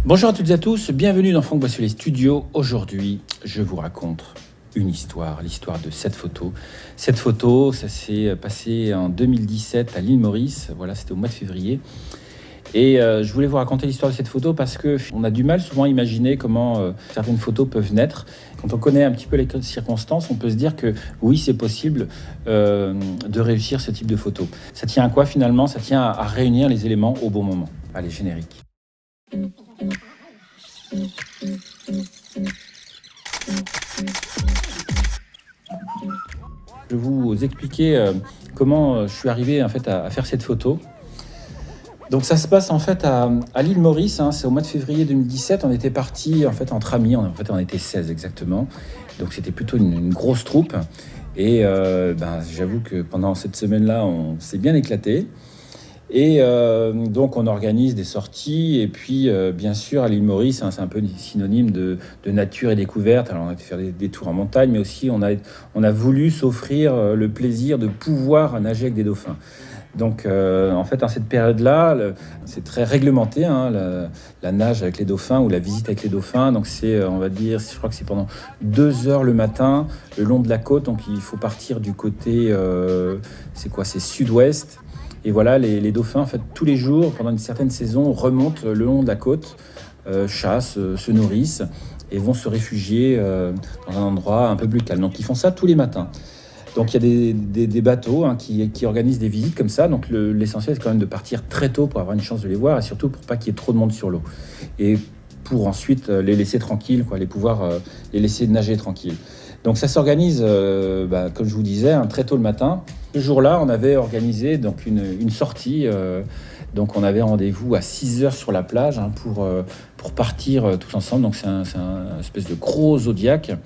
Bonjour à toutes et à tous, bienvenue dans Franck Boisselet Studio. Aujourd'hui, je vous raconte une histoire, l'histoire de cette photo. Cette photo, ça s'est passé en 2017 à l'île Maurice, voilà, c'était au mois de février. Et je voulais vous raconter l'histoire de cette photo parce qu'on a du mal souvent à imaginer comment certaines photos peuvent naître. Quand on connaît un petit peu les circonstances, on peut se dire que oui, c'est possible de réussir ce type de photo. Ça tient à quoi finalement? Ça tient à réunir les éléments au bon moment. Allez, générique. Je vais vous expliquer comment je suis arrivé en fait à faire cette photo. Donc ça se passe en fait à l'île Maurice, hein, c'est au mois de février 2017. On était partis en fait entre amis, on était 16 exactement. Donc c'était plutôt une grosse troupe. Et j'avoue que pendant cette semaine-là, on s'est bien éclaté. Et donc on organise des sorties et puis bien sûr à l'île Maurice, hein, c'est un peu synonyme de nature et découverte. Alors on a été faire des tours en montagne, mais aussi on a voulu s'offrir le plaisir de pouvoir nager avec des dauphins. Donc en fait, dans cette période-là, c'est très réglementé, hein, la nage avec les dauphins ou la visite avec les dauphins. Donc c'est, on va dire, je crois que c'est pendant 2 heures le matin, le long de la côte. Donc il faut partir du côté, c'est sud-ouest. Et voilà, les dauphins, en fait, tous les jours, pendant une certaine saison, remontent le long de la côte, chassent, se nourrissent et vont se réfugier dans un endroit un peu plus calme. Donc ils font ça tous les matins. Donc il y a des bateaux, hein, qui organisent des visites comme ça. Donc l'essentiel, c'est quand même de partir très tôt pour avoir une chance de les voir et surtout pour pas qu'il y ait trop de monde sur l'eau. Et pour ensuite les laisser tranquilles, les laisser nager tranquilles. Donc ça s'organise, comme je vous disais, hein, très tôt le matin. Ce jour-là, on avait organisé donc une sortie. Donc on avait rendez-vous à 6 heures sur la plage, hein, pour partir tous ensemble. Donc c'est un espèce de gros zodiac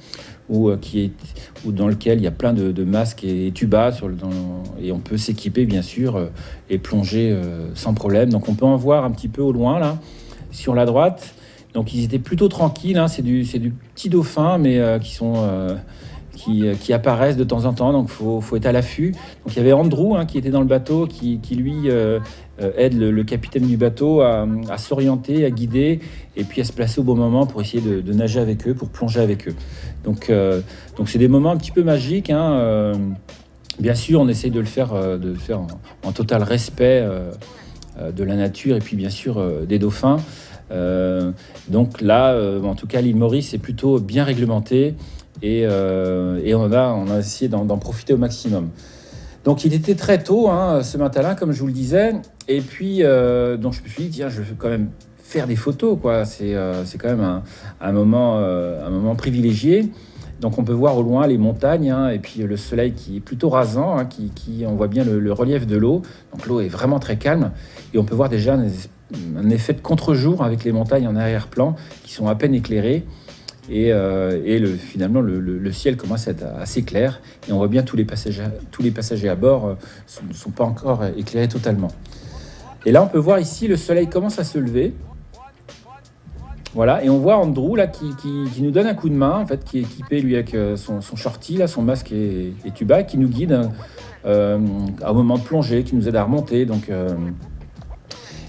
dans lequel il y a plein de masques et tubas et on peut s'équiper bien sûr et plonger sans problème. Donc on peut en voir un petit peu au loin là, sur la droite. Donc ils étaient plutôt tranquilles, hein. C'est du petit dauphin, mais qui apparaissent de temps en temps, donc faut être à l'affût. Donc il y avait Andrew, hein, qui était dans le bateau, qui lui aide le capitaine du bateau à s'orienter, à guider, et puis à se placer au bon moment pour essayer de nager avec eux, pour plonger avec eux. Donc c'est des moments un petit peu magiques, hein. Bien sûr, on essaye de le faire en total respect de la nature et puis bien sûr des dauphins. Donc là, en tout cas, l'île Maurice est plutôt bien réglementée et on a essayé d'en profiter au maximum. Donc il était très tôt, hein, ce matin-là, comme je vous le disais, et puis donc je me suis dit tiens, je vais quand même faire des photos, quoi. C'est quand même un moment privilégié. Donc on peut voir au loin les montagnes, hein, et puis le soleil qui est plutôt rasant, hein, on voit bien le relief de l'eau. Donc l'eau est vraiment très calme et on peut voir déjà un effet de contre-jour avec les montagnes en arrière-plan qui sont à peine éclairées. Et finalement, le ciel commence à être assez clair et on voit bien tous les passagers à bord ne sont pas encore éclairés totalement. Et là, on peut voir ici, le soleil commence à se lever. Voilà, et on voit Andrew là, qui nous donne un coup de main, en fait, qui est équipé lui avec son shorty, là, son masque et tuba, qui nous guide au moment de plongée, qui nous aide à remonter.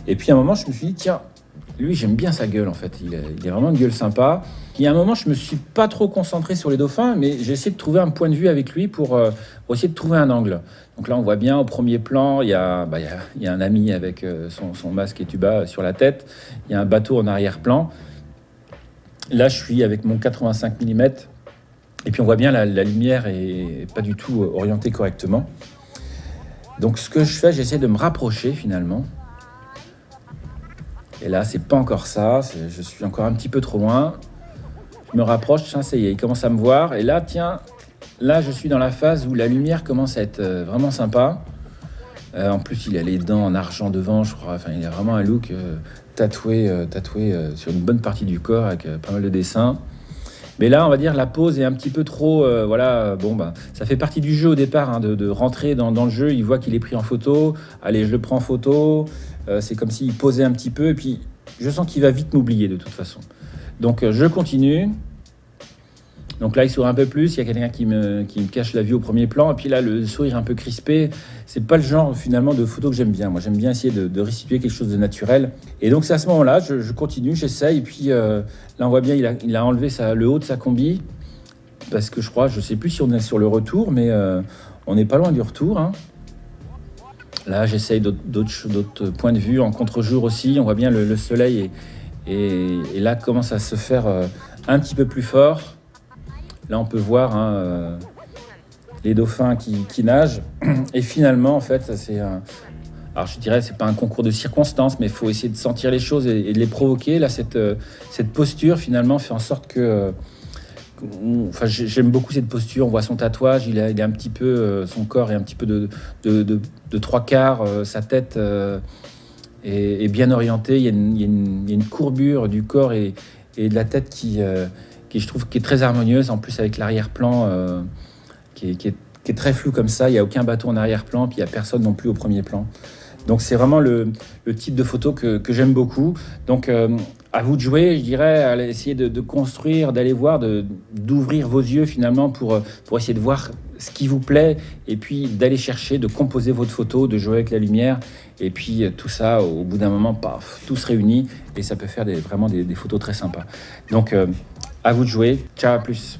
Et puis à un moment, je me suis dit, tiens, lui, j'aime bien sa gueule, en fait. Il a vraiment une gueule sympa. Et à un moment, je ne me suis pas trop concentré sur les dauphins, mais j'ai essayé de trouver un point de vue avec lui pour essayer de trouver un angle. Donc là, on voit bien au premier plan, il y a un ami avec son masque et tuba sur la tête. Il y a un bateau en arrière-plan. Là, je suis avec mon 85 mm. Et puis, on voit bien la lumière est pas du tout orientée correctement. Donc, ce que je fais, j'essaie de me rapprocher finalement. Et là, c'est pas encore ça. Je suis encore un petit peu trop loin. Je me rapproche, tiens, ça y est, il commence à me voir. Et là, tiens, là, je suis dans la phase où la lumière commence à être vraiment sympa. En plus, il a les dents en argent devant, je crois. Enfin, il a vraiment un look tatoué sur une bonne partie du corps avec pas mal de dessins. Mais là, on va dire, la pose est un petit peu trop... ça fait partie du jeu au départ, hein, de rentrer dans le jeu. Il voit qu'il est pris en photo. Allez, je le prends en photo. C'est comme s'il posait un petit peu. Et puis, je sens qu'il va vite m'oublier de toute façon. Donc, je continue. Donc là, il sourit un peu plus, il y a quelqu'un qui me cache la vue au premier plan, et puis là, le sourire un peu crispé, c'est pas le genre finalement de photo que j'aime bien. Moi, j'aime bien essayer de restituer quelque chose de naturel. Et donc c'est à ce moment-là, je continue, j'essaye, et puis là, on voit bien, il a enlevé le haut de sa combi, parce que je sais plus si on est sur le retour, mais on n'est pas loin du retour, hein. Là, j'essaye d'autres points de vue en contre-jour aussi. On voit bien le soleil et là commence à se faire un petit peu plus fort. Là, on peut voir hein, les dauphins qui nagent. Et finalement, en fait, alors je dirais, c'est pas un concours de circonstances, mais il faut essayer de sentir les choses et de les provoquer. Là, cette posture, finalement, fait en sorte que enfin, j'aime beaucoup cette posture. On voit son tatouage, il est un petit peu, son corps est un petit peu de trois quarts, sa tête est bien orientée. Il y a une courbure du corps et de la tête qui, je trouve, qui est très harmonieuse. En plus, avec l'arrière-plan qui est très flou comme ça. Il n'y a aucun bateau en arrière-plan, puis il n'y a personne non plus au premier plan. Donc c'est vraiment le type de photo que j'aime beaucoup. Donc à vous de jouer, je dirais, à essayer de construire, d'aller voir, d'ouvrir vos yeux finalement pour essayer de voir ce qui vous plaît et puis d'aller chercher, de composer votre photo, de jouer avec la lumière. Et puis tout ça, au bout d'un moment, paf, tout se réunit et ça peut faire vraiment des photos très sympas. Donc à vous de jouer. Ciao, à plus.